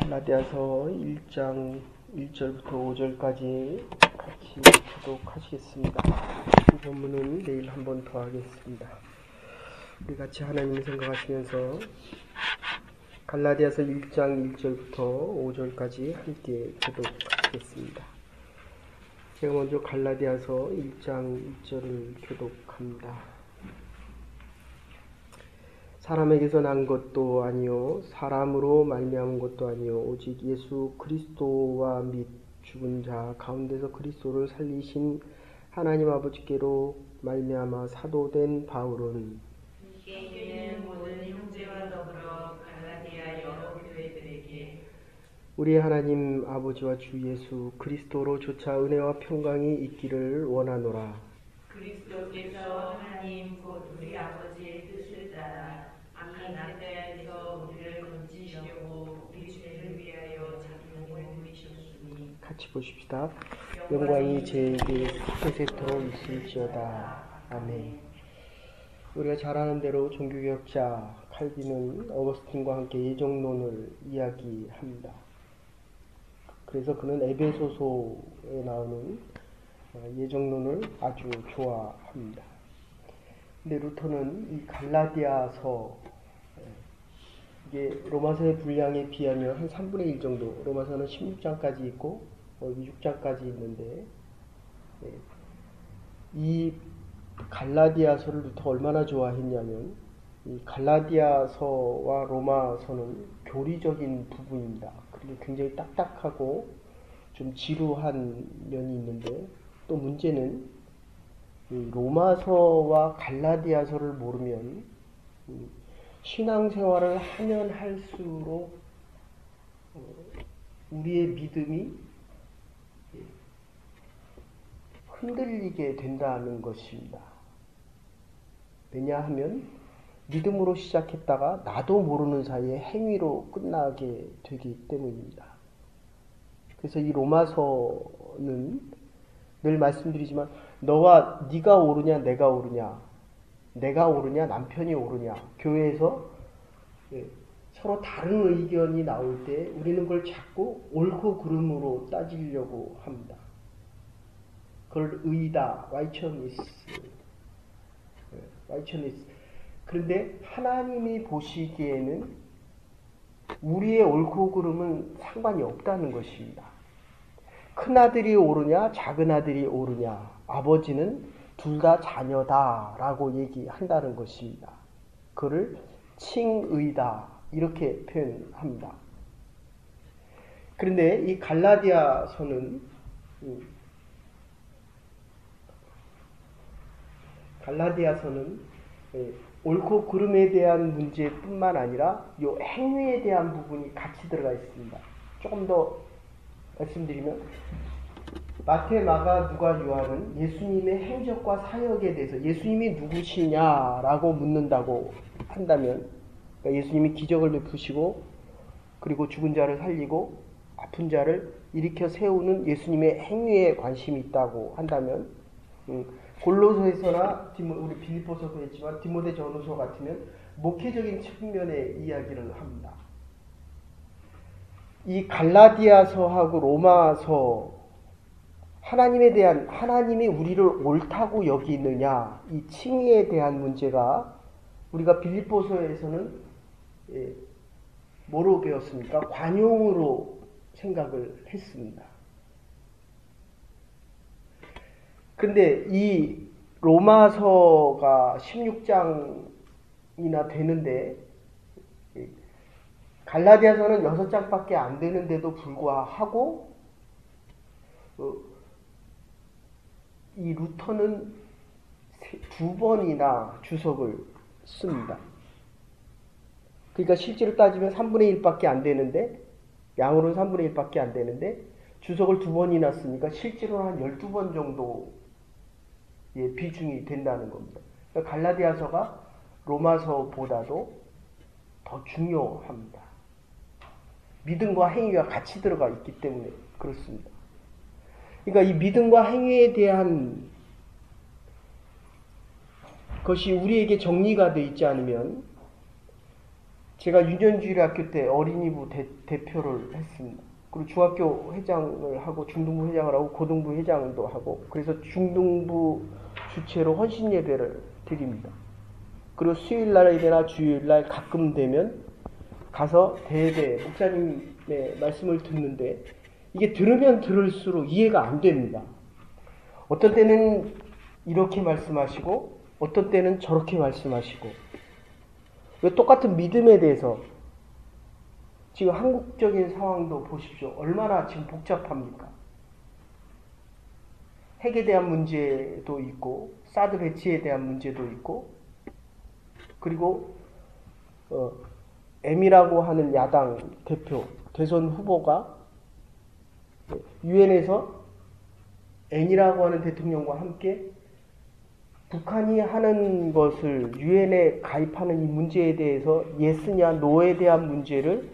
갈라디아서 1장 1절부터 5절까지 같이 교독하시겠습니다. 이 본문은 내일 한 번 더 하겠습니다. 우리 같이 하나님을 생각하시면서 갈라디아서 1장 1절부터 5절까지 함께 교독하시겠습니다. 제가 먼저 갈라디아서 1장 1절을 교독합니다. 사람에게서 난 것도 아니요 사람으로 말미암은 것도 아니요 오직 예수 그리스도와 및 죽은 자 가운데서 그리스도를 살리신 하나님 아버지께로 말미암아 사도된 바울은 있는 모든 형제와 더불어 갈라디아 여러 교회들에게 우리 하나님 아버지와 주 예수 그리스도로 조차 은혜와 평강이 있기를 원하노라. 그리스도께서 하나님 곧 우리 아버지의 뜻을 따라 이 나라에서 우리를 건지시려고 우리 죄를 위하여 자기 몸을 들이셨으니 같이 보십시다. 영광이 제게 세세토록 있을지어다. 아멘. 우리가 잘 아는 대로 종교개혁자 칼빈은 어거스틴과 함께 예정론을 이야기합니다. 그래서 그는 에베소서에 나오는 예정론을 아주 좋아합니다. 근데 루터는 이 갈라디아서, 이게 로마서의 분량에 비하면 한 3분의 1 정도, 로마서는 16장까지 있고 26장까지 있는데, 이 갈라디아서를 루터가 얼마나 좋아했냐면, 이 갈라디아서와 로마서는 교리적인 부분입니다. 그리고 굉장히 딱딱하고 좀 지루한 면이 있는데, 또 문제는 이 로마서와 갈라디아서를 모르면 신앙생활을 하면 할수록 우리의 믿음이 흔들리게 된다는 것입니다. 왜냐하면 믿음으로 시작했다가 나도 모르는 사이에 행위로 끝나게 되기 때문입니다. 그래서 이 로마서는 늘 말씀드리지만 네가 옳으냐 내가 옳으냐, 내가 옳으냐 남편이 옳으냐, 교회에서 서로 다른 의견이 나올 때 우리는 그걸 자꾸 옳고 그름으로 따지려고 합니다. 그걸 의다, righteousness. 그런데 하나님이 보시기에는 우리의 옳고 그름은 상관이 없다는 것입니다. 큰아들이 옳으냐 작은아들이 옳으냐, 아버지는 둘 다 자녀다 라고 얘기한다는 것입니다. 그를 칭의다 이렇게 표현합니다. 그런데 이 갈라디아서는 옳고 그름에 대한 문제뿐만 아니라 이 행위에 대한 부분이 같이 들어가 있습니다. 조금 더 말씀드리면 마태, 마가, 누가, 요한은 예수님의 행적과 사역에 대해서 예수님이 누구시냐라고 묻는다고 한다면, 그러니까 예수님이 기적을 베푸시고 그리고 죽은 자를 살리고 아픈 자를 일으켜 세우는 예수님의 행위에 관심이 있다고 한다면, 골로서에서나 우리 빌립보서도 했지만 디모데전후서 같으면 목회적인 측면의 이야기를 합니다. 이 갈라디아서하고 로마서, 하나님이 우리를 옳다고 여기느냐, 이 칭의에 대한 문제가 우리가 빌립보서에서는 뭐로 배웠습니까? 관용으로 생각을 했습니다. 근데 이 로마서가 16장이나 되는데 갈라디아서는 6장밖에 안 되는데도 불구하고 이 루터는 2번이나 주석을 씁니다. 그러니까 실제로 따지면 3분의 1밖에 안 되는데, 양으로는 3분의 1밖에 안 되는데 주석을 2번이나 쓰니까 실제로는 한 12번 정도의 비중이 된다는 겁니다. 그러니까 갈라디아서가 로마서보다도 더 중요합니다. 믿음과 행위가 같이 들어가 있기 때문에 그렇습니다. 그러니까 이 믿음과 행위에 대한 것이 우리에게 정리가 되어 있지 않으면 제가 유년주일학교 때 어린이부 대표를 했습니다. 그리고 중학교 회장을 하고 중등부 회장을 하고 고등부 회장도 하고 그래서 중등부 주체로 헌신 예배를 드립니다. 그리고 수요일날이나 주일날 가끔 되면 가서 대대 목사님의 말씀을 듣는데 이게 들으면 들을수록 이해가 안 됩니다. 어떤 때는 이렇게 말씀하시고 어떤 때는 저렇게 말씀하시고 왜 똑같은 믿음에 대해서 지금 한국적인 상황도 보십시오. 얼마나 지금 복잡합니까? 핵에 대한 문제도 있고 사드 배치에 대한 문제도 있고 그리고 M이라고 하는 야당 대표 대선 후보가 유엔에서 N이라고 하는 대통령과 함께 북한이 하는 것을 유엔에 가입하는 이 문제에 대해서 예스냐 노에 대한 문제를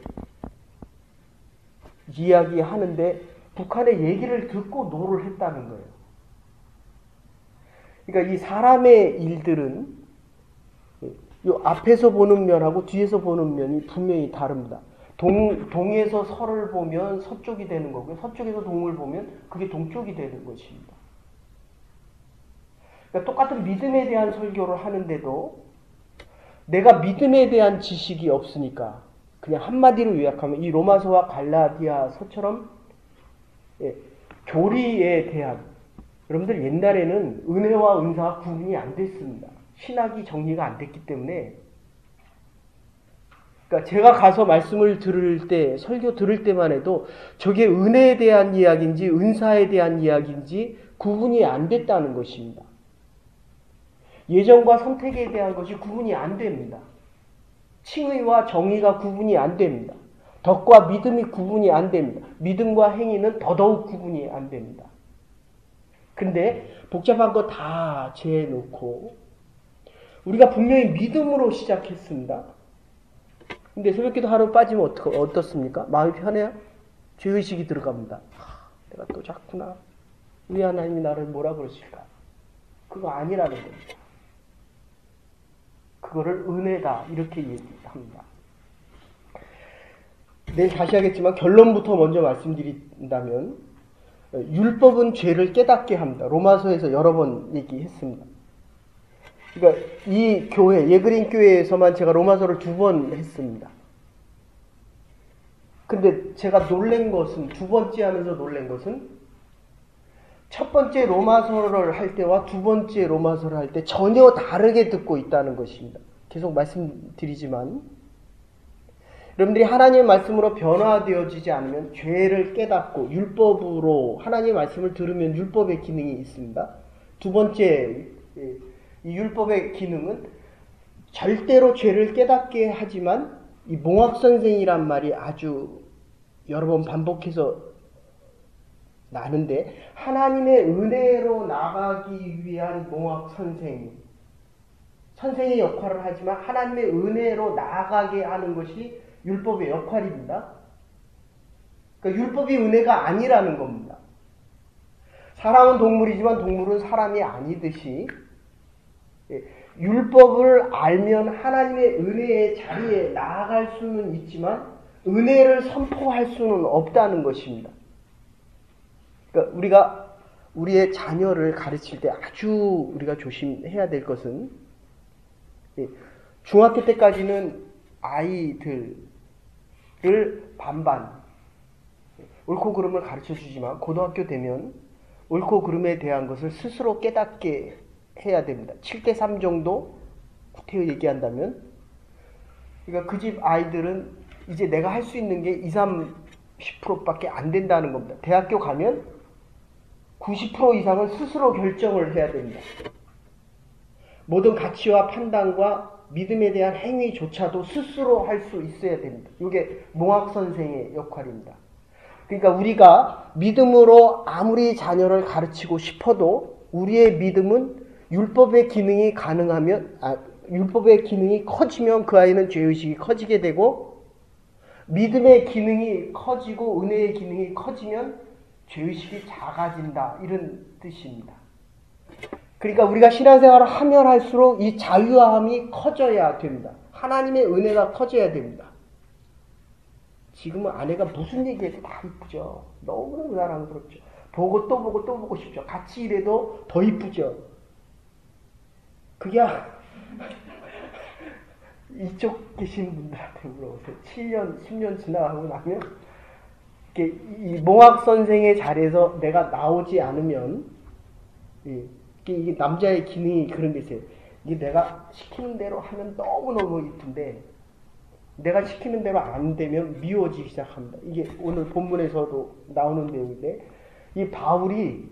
이야기하는데 북한의 얘기를 듣고 노를 했다는 거예요. 그러니까 이 사람의 일들은 요 앞에서 보는 면하고 뒤에서 보는 면이 분명히 다릅니다. 동에서 서를 보면 서쪽이 되는 거고요. 서쪽에서 동을 보면 그게 동쪽이 되는 것입니다. 그러니까 똑같은 믿음에 대한 설교를 하는데도 내가 믿음에 대한 지식이 없으니까 그냥 한마디로 요약하면 이 로마서와 갈라디아서처럼 교리에 대한 여러분들 옛날에는 은혜와 은사가 구분이 안 됐습니다. 신학이 정리가 안 됐기 때문에 그러니까 제가 가서 말씀을 들을 때 설교 들을 때만 해도 저게 은혜에 대한 이야기인지 은사에 대한 이야기인지 구분이 안 됐다는 것입니다. 예정과 선택에 대한 것이 구분이 안 됩니다. 칭의와 정의가 구분이 안 됩니다. 덕과 믿음이 구분이 안 됩니다. 믿음과 행위는 더더욱 구분이 안 됩니다. 근데 복잡한 거 다 재놓고 우리가 분명히 믿음으로 시작했습니다. 근데 새벽기도 하루 빠지면 어떻습니까? 마음이 편해요? 죄의식이 들어갑니다. 내가 또 작구나. 우리 하나님이 나를 뭐라 그러실까? 그거 아니라는 겁니다. 그거를 은혜다 이렇게 얘기합니다. 내일 다시 하겠지만 결론부터 먼저 말씀드린다면 율법은 죄를 깨닫게 합니다. 로마서에서 여러 번 얘기했습니다. 그러니까 이 교회 예그린 교회에서만 제가 로마서를 2번 했습니다. 근데 제가 놀란 것은 2번째 하면서 놀란 것은 첫 번째 로마서를 할 때와 2번째 로마서를 할 때 전혀 다르게 듣고 있다는 것입니다. 계속 말씀드리지만 여러분들이 하나님의 말씀으로 변화되어지지 않으면 죄를 깨닫고 율법으로 하나님의 말씀을 들으면 율법의 기능이 있습니다. 2번째 이 율법의 기능은 절대로 죄를 깨닫게 하지만 이 몽학선생이란 말이 아주 여러 번 반복해서 나는데 하나님의 은혜로 나가기 위한 몽학선생의 역할을 하지만 하나님의 은혜로 나아가게 하는 것이 율법의 역할입니다. 그러니까 율법이 은혜가 아니라는 겁니다. 사람은 동물이지만 동물은 사람이 아니듯이 율법을 알면 하나님의 은혜의 자리에 나아갈 수는 있지만 은혜를 선포할 수는 없다는 것입니다. 그러니까 우리가 우리의 자녀를 가르칠 때 아주 우리가 조심해야 될 것은 중학교 때까지는 아이들을 반반 옳고 그름을 가르쳐 주지만 고등학교 되면 옳고 그름에 대한 것을 스스로 깨닫게 해야 됩니다. 7대3 정도 구태여 얘기한다면 그러니까 그 집 아이들은 이제 내가 할 수 있는 게 20, 30%밖에 안 된다는 겁니다. 대학교 가면 90% 이상은 스스로 결정을 해야 됩니다. 모든 가치와 판단과 믿음에 대한 행위조차도 스스로 할 수 있어야 됩니다. 이게 몽학선생의 역할입니다. 그러니까 우리가 믿음으로 아무리 자녀를 가르치고 싶어도 우리의 믿음은 율법의 기능이 율법의 기능이 커지면 그 아이는 죄의식이 커지게 되고 믿음의 기능이 커지고 은혜의 기능이 커지면 죄의식이 작아진다 이런 뜻입니다. 그러니까 우리가 신앙생활을 하면 할수록 이 자유함이 커져야 됩니다. 하나님의 은혜가 터져야 됩니다. 지금은 아내가 무슨 얘기해도 다 이쁘죠. 너무너무 사랑스럽죠. 보고 또 보고 또 보고 싶죠. 같이 일해도 더 이쁘죠. 그게 이쪽 계신 분들한테 물어보세요. 7년, 10년 지나가고 나면 이 몽학 선생의 자리에서 내가 나오지 않으면 이게 남자의 기능이 그런 게 있어요. 이게 내가 시키는 대로 하면 너무너무 이쁜데 내가 시키는 대로 안 되면 미워지기 시작합니다. 이게 오늘 본문에서도 나오는 내용인데 이 바울이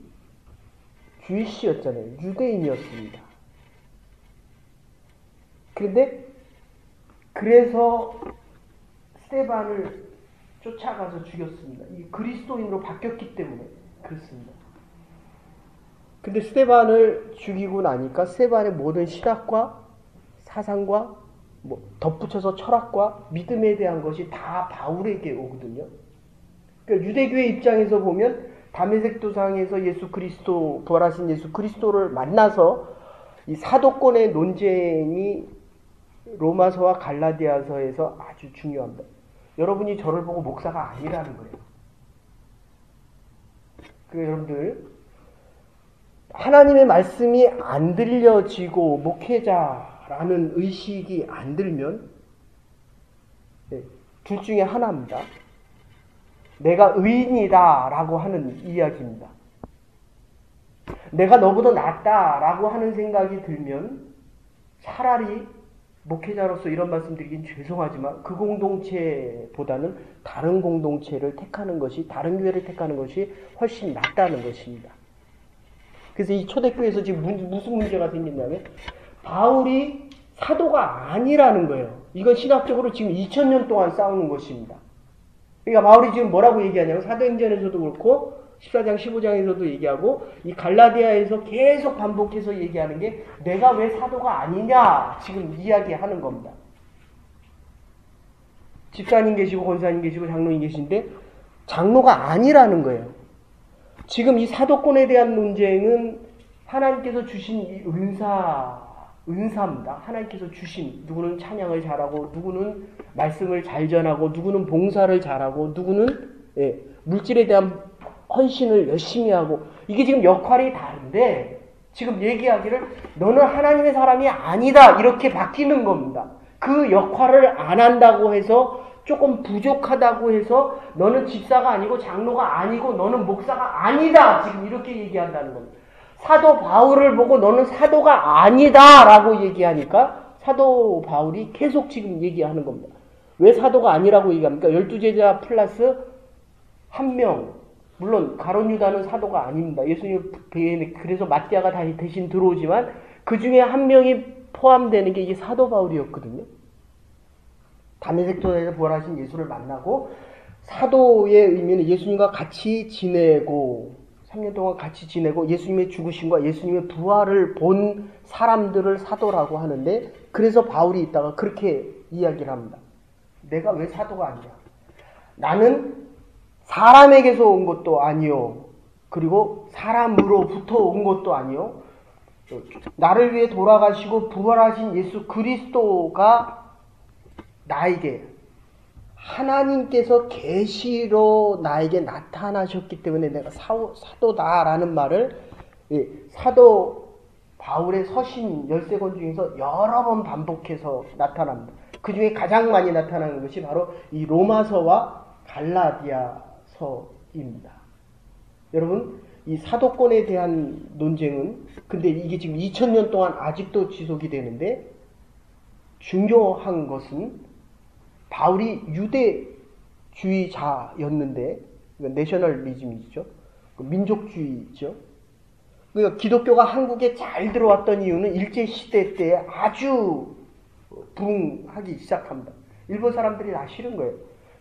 주이시였잖아요. 유대인이었습니다. 그런데 그래서 스데반을 쫓아가서 죽였습니다. 이 그리스도인으로 바뀌었기 때문에 그렇습니다. 근데 스데반을 죽이고 나니까 스데반의 모든 신학과 사상과 덧붙여서 철학과 믿음에 대한 것이 다 바울에게 오거든요. 그러니까 유대교의 입장에서 보면 다메섹 도상에서 예수 그리스도, 부활하신 예수 그리스도를 만나서 이 사도권의 논쟁이 로마서와 갈라디아서에서 아주 중요합니다. 여러분이 저를 보고 목사가 아니라는 거예요. 그러니까 여러분들 하나님의 말씀이 안 들려지고 목회자라는 의식이 안 들면 둘 중에 하나입니다. 내가 의인이다 라고 하는 이야기입니다. 내가 너보다 낫다 라고 하는 생각이 들면 차라리 목회자로서 이런 말씀 드리긴 죄송하지만 그 공동체보다는 다른 공동체를 택하는 것이, 다른 교회를 택하는 것이 훨씬 낫다는 것입니다. 그래서 이 초대교회에서 지금 무슨 문제가 생겼냐면 바울이 사도가 아니라는 거예요. 이건 신학적으로 지금 2000년 동안 싸우는 것입니다. 그러니까 바울이 지금 뭐라고 얘기하냐면 사도행전에서도 그렇고 14장 15장에서도 얘기하고 이 갈라디아에서 계속 반복해서 얘기하는 게 내가 왜 사도가 아니냐 지금 이야기하는 겁니다. 집사님 계시고 권사님 계시고 장로님 계신데 장로가 아니라는 거예요. 지금 이 사도권에 대한 논쟁은 하나님께서 주신 이 은사입니다. 하나님께서 주신, 누구는 찬양을 잘하고 누구는 말씀을 잘 전하고 누구는 봉사를 잘하고 누구는 물질에 대한 헌신을 열심히 하고, 이게 지금 역할이 다른데 지금 얘기하기를 너는 하나님의 사람이 아니다 이렇게 바뀌는 겁니다. 그 역할을 안 한다고 해서 조금 부족하다고 해서 너는 집사가 아니고 장로가 아니고 너는 목사가 아니다 지금 이렇게 얘기한다는 겁니다. 사도 바울을 보고 너는 사도가 아니다 라고 얘기하니까 사도 바울이 계속 지금 얘기하는 겁니다. 왜 사도가 아니라고 얘기합니까? 12제자 플러스 한 명, 물론 가룟 유다는 사도가 아닙니다. 예수님 그래서 마띠아가 다시 대신 들어오지만 그 중에 한 명이 포함되는 게 이게 사도 바울이었거든요. 다메섹 도상에서 부활하신 예수를 만나고 사도의 의미는 예수님과 같이 지내고 3년 동안 같이 지내고 예수님의 죽으심과 예수님의 부활을 본 사람들을 사도라고 하는데, 그래서 바울이 있다가 그렇게 이야기를 합니다. 내가 왜 사도가 아니냐? 나는 사람에게서 온 것도 아니요, 그리고 사람으로부터 온 것도 아니요, 나를 위해 돌아가시고 부활하신 예수 그리스도가 나에게 하나님께서 계시로 나에게 나타나셨기 때문에 내가 사도다라는 말을 사도 바울의 서신 13권 중에서 여러 번 반복해서 나타납니다. 그 중에 가장 많이 나타나는 것이 바로 이 로마서와 갈라디아서입니다. 여러분, 이 사도권에 대한 논쟁은 근데 이게 지금 2000년 동안 아직도 지속이 되는데, 중요한 것은 바울이 유대주의자였는데, 내셔널리즘이죠. 민족주의죠. 그러니까 기독교가 한국에 잘 들어왔던 이유는 일제시대 때 아주 부흥하기 시작합니다. 일본 사람들이 다 싫은 거예요.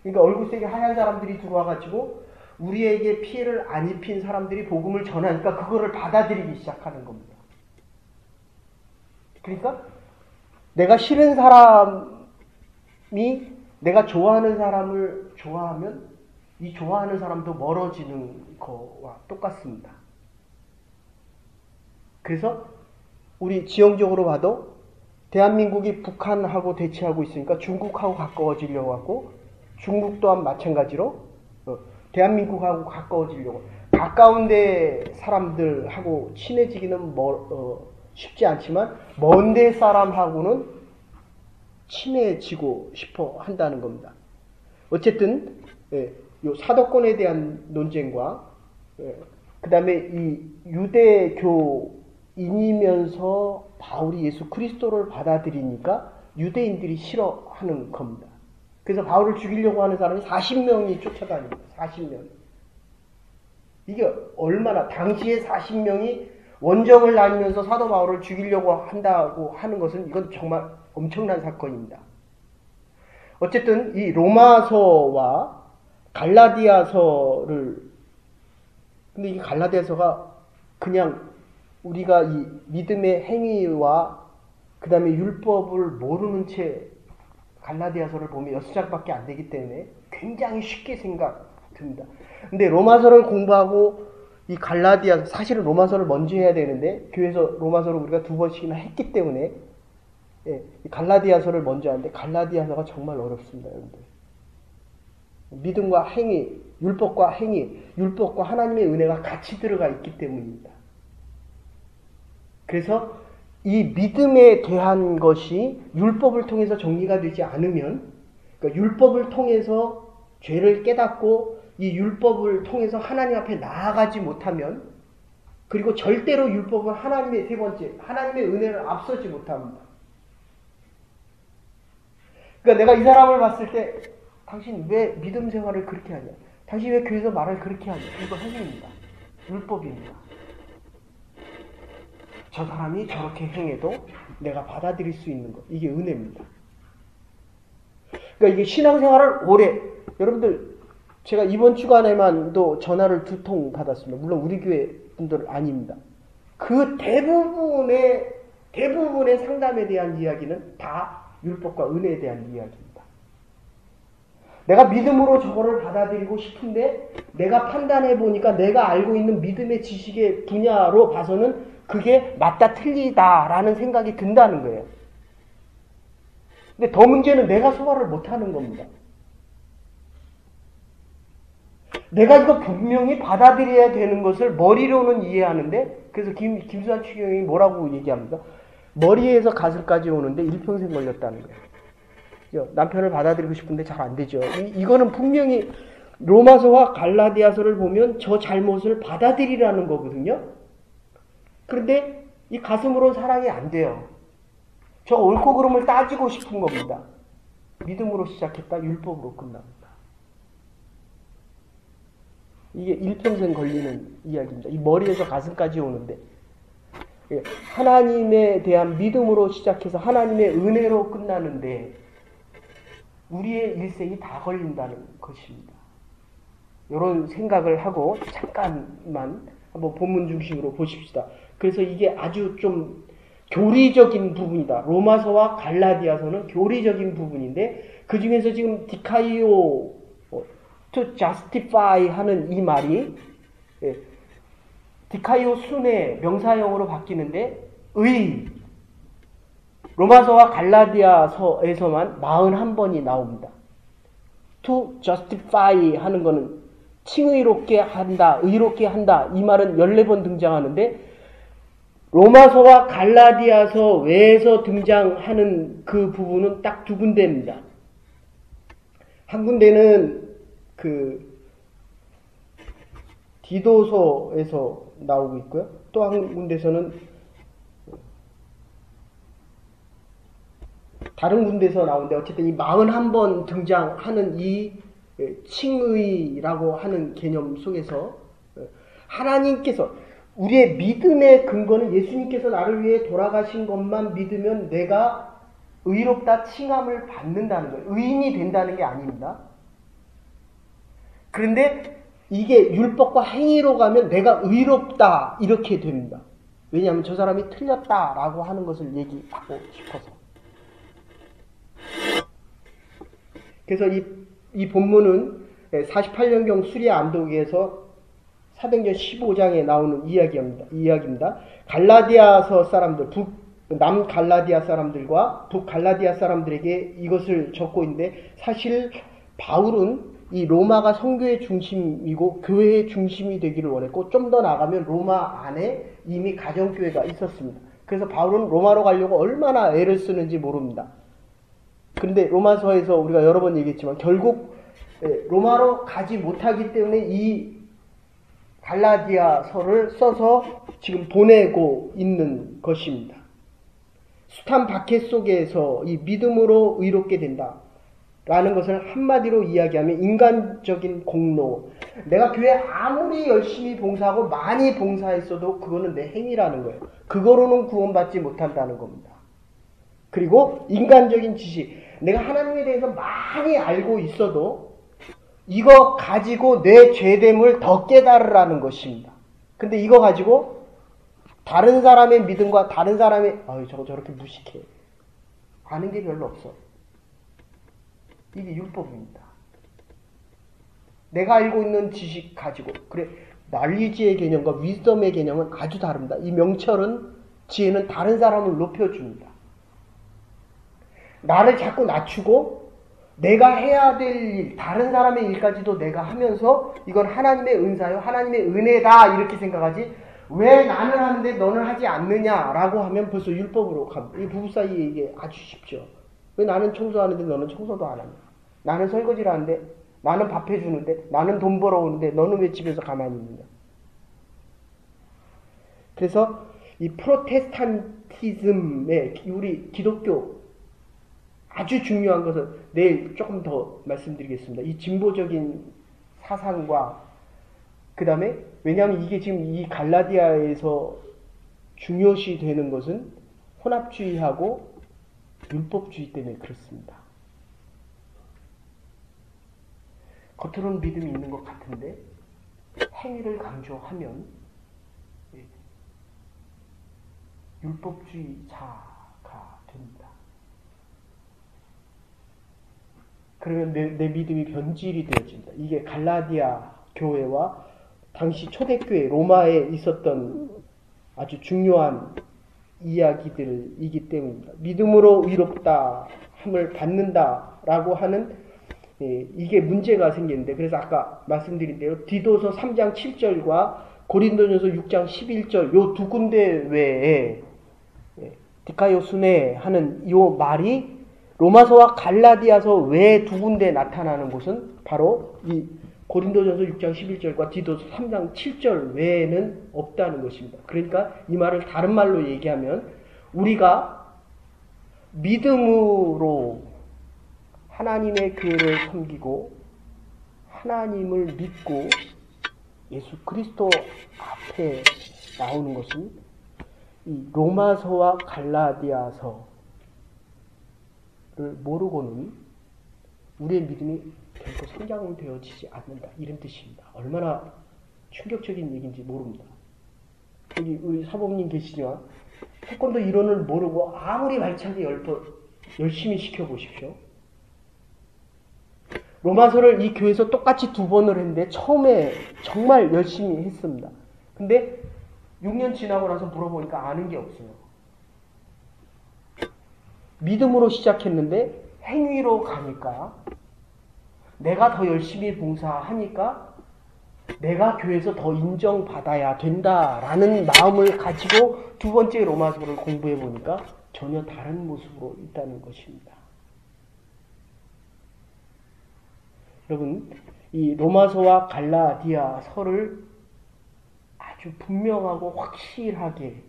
그러니까 얼굴색이 하얀 사람들이 들어와가지고 우리에게 피해를 안 입힌 사람들이 복음을 전하니까 그거를 받아들이기 시작하는 겁니다. 그러니까 내가 싫은 사람이 내가 좋아하는 사람을 좋아하면 이 좋아하는 사람도 멀어지는 거와 똑같습니다. 그래서 우리 지형적으로 봐도 대한민국이 북한하고 대치하고 있으니까 중국하고 가까워지려고 하고, 중국 또한 마찬가지로 대한민국하고 가까워지려고. 가까운데 사람들하고 친해지기는 쉽지 않지만 먼데 사람하고는 친해지고 싶어 한다는 겁니다. 어쨌든 요 사도권에 대한 논쟁과 그 다음에 이 유대교인이면서 바울이 예수 그리스도를 받아들이니까 유대인들이 싫어하는 겁니다. 그래서 바울을 죽이려고 하는 사람이 40명이 쫓아다닙니다. 40명. 이게 얼마나, 당시에 40명이 원정을 다니면서 사도 바울을 죽이려고 한다고 하는 것은 이건 정말 엄청난 사건입니다. 어쨌든 이 로마서와 갈라디아서를, 근데 이 갈라디아서가 그냥 우리가 이 믿음의 행위와 그 다음에 율법을 모르는 채 갈라디아서를 보면 6장밖에 안 되기 때문에 굉장히 쉽게 생각됩니다. 근데 로마서를 공부하고 이 갈라디아서, 사실은 로마서를 먼저 해야 되는데 교회에서 로마서를 우리가 2번씩이나 했기 때문에 갈라디아서를 먼저 하는데 갈라디아서가 정말 어렵습니다, 여러분들. 믿음과 행위, 율법과 행위, 율법과 하나님의 은혜가 같이 들어가 있기 때문입니다. 그래서 이 믿음에 대한 것이 율법을 통해서 정리가 되지 않으면, 그러니까 율법을 통해서 죄를 깨닫고 이 율법을 통해서 하나님 앞에 나아가지 못하면, 그리고 절대로 율법은 하나님의 세 번째, 하나님의 은혜를 앞서지 못합니다. 그러니까 내가 이 사람을 봤을 때 당신 왜 믿음 생활을 그렇게 하냐? 당신 왜 교회에서 말을 그렇게 하냐? 이거 행위입니다. 율법입니다. 저 사람이 저렇게 행해도 내가 받아들일 수 있는 것. 이게 은혜입니다. 그러니까 이게 신앙생활을 오래, 여러분들 제가 이번 주간에만도 전화를 2통 받았습니다. 물론 우리 교회 분들 아닙니다. 그 대부분의 상담에 대한 이야기는 다 율법과 은혜에 대한 이야기입니다. 내가 믿음으로 저거를 받아들이고 싶은데 내가 판단해 보니까 내가 알고 있는 믿음의 지식의 분야로 봐서는 그게 맞다 틀리다라는 생각이 든다는 거예요. 근데 더 문제는 내가 소화를 못하는 겁니다. 내가 이거 분명히 받아들여야 되는 것을 머리로는 이해하는데, 그래서 김수환 추경이 뭐라고 얘기합니다. 머리에서 가슴까지 오는데 일평생 걸렸다는 거예요. 남편을 받아들이고 싶은데 잘 안 되죠. 이거는 분명히 로마서와 갈라디아서를 보면 저 잘못을 받아들이라는 거거든요. 그런데 이 가슴으로 사랑이 안 돼요. 저 옳고 그름을 따지고 싶은 겁니다. 믿음으로 시작했다 율법으로 끝납니다. 이게 일평생 걸리는 이야기입니다. 이 머리에서 가슴까지 오는데, 하나님에 대한 믿음으로 시작해서 하나님의 은혜로 끝나는데 우리의 일생이 다 걸린다는 것입니다. 이런 생각을 하고 잠깐만 한번 본문 중심으로 보십시다. 그래서 이게 아주 좀 교리적인 부분이다. 로마서와 갈라디아서는 교리적인 부분인데, 그 중에서 지금 디카이오, to justify 하는 이 말이 디카이오 순의 명사형으로 바뀌는데, 로마서와 갈라디아서에서만 41번이 나옵니다. to justify 하는 거는 칭의롭게 한다, 의롭게 한다, 이 말은 14번 등장하는데, 로마서와 갈라디아서 외에서 등장하는 그 부분은 딱 2군데입니다. 한 군데는 디도서에서 나오고 있고요. 또 한 군데서는 다른 군데서 나오는데, 어쨌든 이 41번 등장하는 이 칭의라고 하는 개념 속에서 하나님께서, 우리의 믿음의 근거는 예수님께서 나를 위해 돌아가신 것만 믿으면 내가 의롭다 칭함을 받는다는 거예요. 의인이 된다는 게 아닙니다. 그런데 이게 율법과 행위로 가면 내가 의롭다 이렇게 됩니다. 왜냐하면 저 사람이 틀렸다라고 하는 것을 얘기하고 싶어서. 그래서 이 본문은 48년경 수리아 안독에서 사도행전 15장에 나오는 이야기입니다. 갈라디아서 사람들, 남갈라디아 사람들과 북갈라디아 사람들에게 이것을 적고 있는데 사실 바울은 이 로마가 성교의 중심이고 교회의 중심이 되기를 원했고 좀 더 나가면 로마 안에 이미 가정교회가 있었습니다. 그래서 바울은 로마로 가려고 얼마나 애를 쓰는지 모릅니다. 그런데 로마서에서 우리가 여러 번 얘기했지만 결국 로마로 가지 못하기 때문에 이 갈라디아서를 써서 지금 보내고 있는 것입니다. 숱한 박해 속에서 이 믿음으로 의롭게 된다 라는 것을 한마디로 이야기하면 인간적인 공로. 내가 교회 아무리 열심히 봉사하고 많이 봉사했어도 그거는 내 행위라는 거예요. 그거로는 구원받지 못한다는 겁니다. 그리고 인간적인 지식. 내가 하나님에 대해서 많이 알고 있어도 이거 가지고 내 죄됨을 더 깨달으라는 것입니다. 근데 이거 가지고 다른 사람의 믿음과 다른 사람의 저거 저렇게 무식해. 아는 게 별로 없어. 이게 율법입니다. 내가 알고 있는 지식 가지고 그래 날리지의 개념과 위즈덤의 개념은 아주 다릅니다. 이 명철은 지혜는 다른 사람을 높여줍니다. 나를 자꾸 낮추고 내가 해야 될 일, 다른 사람의 일까지도 내가 하면서 이건 하나님의 은사요, 하나님의 은혜다 이렇게 생각하지 왜 나는 하는데 너는 하지 않느냐라고 하면 벌써 율법으로 갑니다. 이 부부 사이에 이게 아주 쉽죠. 왜 나는 청소하는데 너는 청소도 안 하냐? 나는 설거지를 하는데 나는 밥 해주는데 나는 돈 벌어오는데 너는 왜 집에서 가만히 있느냐? 그래서 이 프로테스탄티즘의 우리 기독교 아주 중요한 것은 내일 조금 더 말씀드리겠습니다. 이 진보적인 사상과 그 다음에 왜냐하면 이게 지금 이 갈라디아에서 중요시 되는 것은 혼합주의하고 율법주의 때문에 그렇습니다. 겉으로는 믿음이 있는 것 같은데 행위를 강조하면 율법주의자가 됩니다. 그러면 내 믿음이 변질이 되어진다. 이게 갈라디아 교회와 당시 초대교회 로마에 있었던 아주 중요한 이야기들이기 때문입니다. 믿음으로 의롭다 함을 받는다라고 하는 이게 문제가 생기는데 그래서 아까 말씀드린 대로 디도서 3장 7절과 고린도전서 6장 11절 요 두 군데 외에 디카요스네 하는 요 말이 로마서와 갈라디아서 외에 두 군데 나타나는 곳은 바로 이 고린도전서 6장 11절과 디도서 3장 7절 외에는 없다는 것입니다. 그러니까 이 말을 다른 말로 얘기하면 우리가 믿음으로 하나님의 교회를 섬기고 하나님을 믿고 예수 그리스도 앞에 나오는 것은 이 로마서와 갈라디아서를 모르고는 우리의 믿음이 결코 성장되어지지 않는다. 이런 뜻입니다. 얼마나 충격적인 얘기인지 모릅니다. 여기 우리 사범님 계시지만 태권도 이론을 모르고 아무리 말차게 열심히 시켜보십시오. 로마서를 이 교회에서 똑같이 2번을 했는데 처음에 정말 열심히 했습니다. 근데 6년 지나고 나서 물어보니까 아는 게 없어요. 믿음으로 시작했는데 행위로 가니까 내가 더 열심히 봉사하니까 내가 교회에서 더 인정받아야 된다라는 마음을 가지고 2번째 로마서를 공부해 보니까 전혀 다른 모습으로 있다는 것입니다. 여러분, 이 로마서와 갈라디아서를 아주 분명하고 확실하게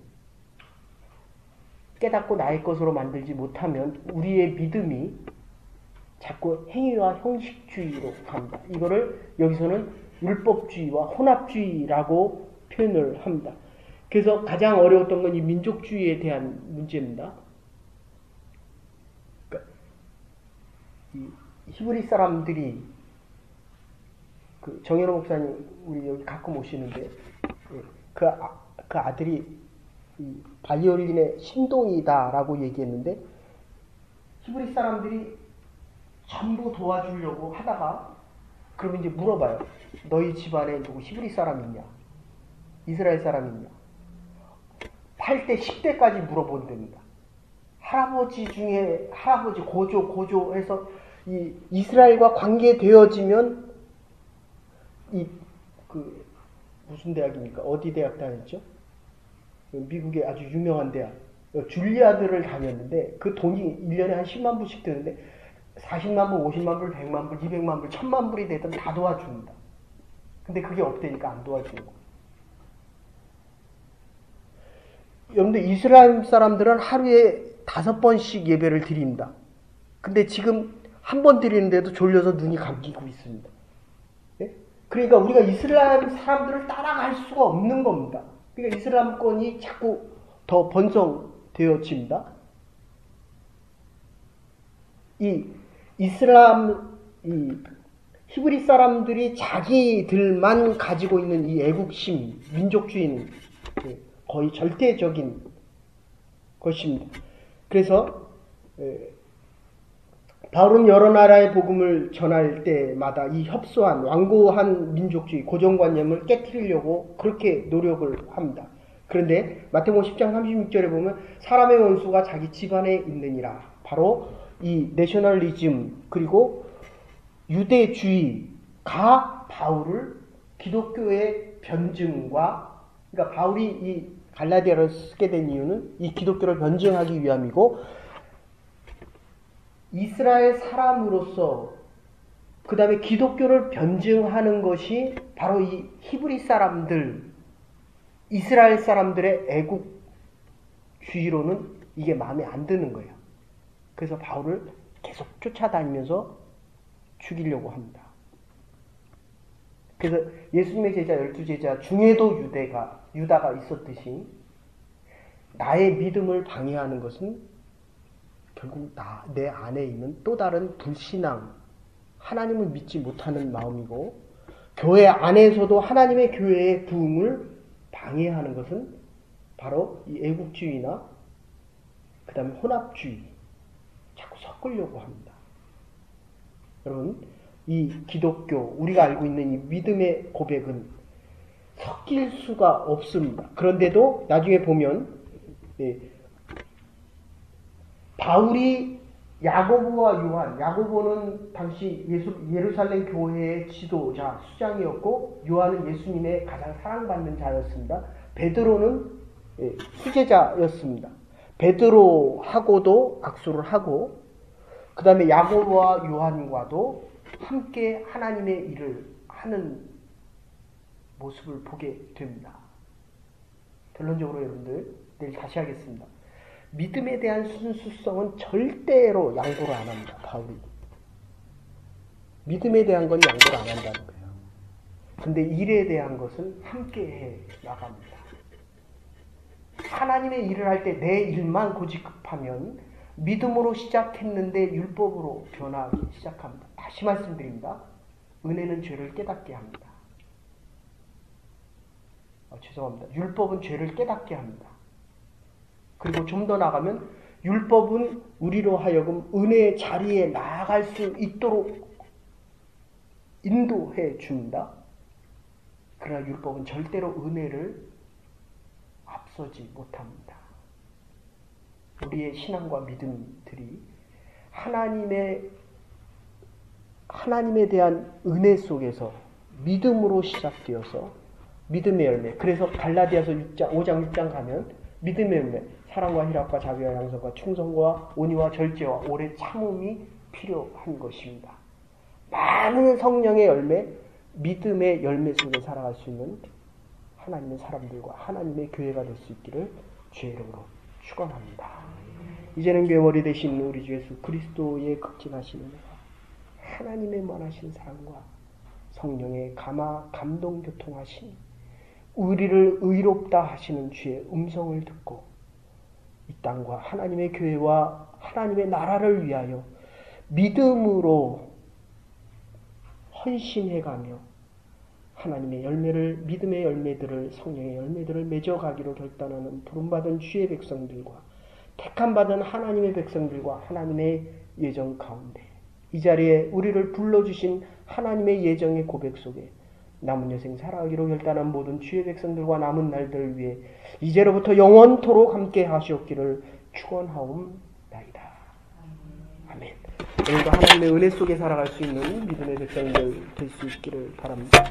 깨닫고 나의 것으로 만들지 못하면 우리의 믿음이 자꾸 행위와 형식주의로 갑니다. 이거를 여기서는 율법주의와 혼합주의라고 표현을 합니다. 그래서 가장 어려웠던 건 이 민족주의에 대한 문제입니다. 그러니까 이 히브리 사람들이 정현호 목사님 우리 여기 가끔 오시는데 그 아들이 이 바이올린의 신동이다라고 얘기했는데 히브리 사람들이 전부 도와주려고 하다가 그러면 이제 물어봐요. 너희 집안에 누구 히브리 사람 있냐? 이스라엘 사람 있냐? 8대 10대까지 물어본답니다. 할아버지 중에 할아버지 고조해서 이 이스라엘과 관계되어지면 무슨 대학입니까? 어디 대학 다녔죠? 미국의 아주 유명한 대학 줄리아드를 다녔는데 그 돈이 1년에 한 10만 불씩 드는데 40만 불, 50만 불, 100만 불, 200만 불, 1000만 불이 되든 다 도와줍니다. 근데 그게 없다니까 안 도와주는 거. 여러분들 이스라엘 사람들은 하루에 5번씩 예배를 드립니다. 근데 지금 한 번 드리는데도 졸려서 눈이 감기고 있습니다. 네? 그러니까 우리가 이슬람 사람들을 따라갈 수가 없는 겁니다. 그러니까 이슬람권이 자꾸 더 번성되어집니다. 히브리 사람들이 자기들만 가지고 있는 이 애국심, 민족주의는 거의 절대적인 것입니다. 그래서 바울은 여러 나라의 복음을 전할 때마다 이 협소한 완고한 민족주의, 고정관념을 깨트리려고 그렇게 노력을 합니다. 그런데 마태복음 10장 36절에 보면 사람의 원수가 자기 집안에 있느니라. 바로 이 내셔널리즘 그리고 유대주의가 바울을 기독교의 변증과, 그러니까 바울이 이 갈라디아를 쓰게 된 이유는 이 기독교를 변증하기 위함이고, 이스라엘 사람으로서 그 다음에 기독교를 변증하는 것이 바로 이 히브리 사람들, 이스라엘 사람들의 애국주의로는 이게 마음에 안 드는 거예요. 그래서 바울을 계속 쫓아다니면서 죽이려고 합니다. 그래서 예수님의 제자 12제자 중에도 유다가 있었듯이 나의 믿음을 방해하는 것은 결국 내 안에 있는 또 다른 불신앙, 하나님을 믿지 못하는 마음이고, 교회 안에서도 하나님의 교회의 부흥을 방해하는 것은 바로 이 애국주의나 그 다음에 혼합주의, 자꾸 섞으려고 합니다. 여러분, 이 기독교, 우리가 알고 있는 이 믿음의 고백은 섞일 수가 없습니다. 그런데도 나중에 보면 바울이 야고보와 요한, 야고보는 당시 예루살렘 교회의 지도자, 수장이었고, 요한은 예수님의 가장 사랑받는 자였습니다. 베드로는 수제자였습니다. 베드로하고도 악수를 하고, 그 다음에 야고보와 요한과도 함께 하나님의 일을 하는 모습을 보게 됩니다. 결론적으로 여러분들, 내일 다시 하겠습니다. 믿음에 대한 순수성은 절대로 양보를 안 합니다. 바울이. 믿음에 대한 건 양보를 안 한다는 거예요. 근데 일에 대한 것은 함께 해 나갑니다. 하나님의 일을 할 때 내 일만 고집급하면 믿음으로 시작했는데 율법으로 변하기 시작합니다. 다시 말씀드립니다. 은혜는 죄를 깨닫게 합니다. 죄송합니다. 율법은 죄를 깨닫게 합니다. 그리고 좀 더 나가면 율법은 우리로 하여금 은혜의 자리에 나아갈 수 있도록 인도해 줍니다. 그러나 율법은 절대로 은혜를 앞서지 못합니다. 우리의 신앙과 믿음들이 하나님에 대한 은혜 속에서 믿음으로 시작되어서 믿음의 열매, 그래서 갈라디아서 5장 6장 가면 믿음의 열매, 사랑과 희락과 자비와 양선과 충성과 온유와 절제와 오래 참음이 필요한 것입니다. 많은 성령의 열매, 믿음의 열매 속에 살아갈 수 있는 하나님의 사람들과 하나님의 교회가 될 수 있기를 주의 이름으로 축원합니다. 이제는 괴월이 되신 우리 주 예수 그리스도의 극진하신 은혜가, 하나님의 원하신 사랑과 성령의 감동 교통하신, 우리를 의롭다 하시는 주의 음성을 듣고 이 땅과 하나님의 교회와 하나님의 나라를 위하여 믿음으로 헌신해가며 하나님의 열매를, 믿음의 열매들을, 성령의 열매들을 맺어가기로 결단하는 부름받은 주의 백성들과 택함받은 하나님의 백성들과 하나님의 예정 가운데 이 자리에 우리를 불러주신 하나님의 예정의 고백 속에 남은 여생 살아가기로 결단한 모든 주의 백성들과 남은 날들을 위해 이제로부터 영원토록 함께 하시옵기를 축원하옵나이다. 오늘도 하나님의 은혜 속에 살아갈 수 있는 믿음의 백성들 될 수 있기를 바랍니다.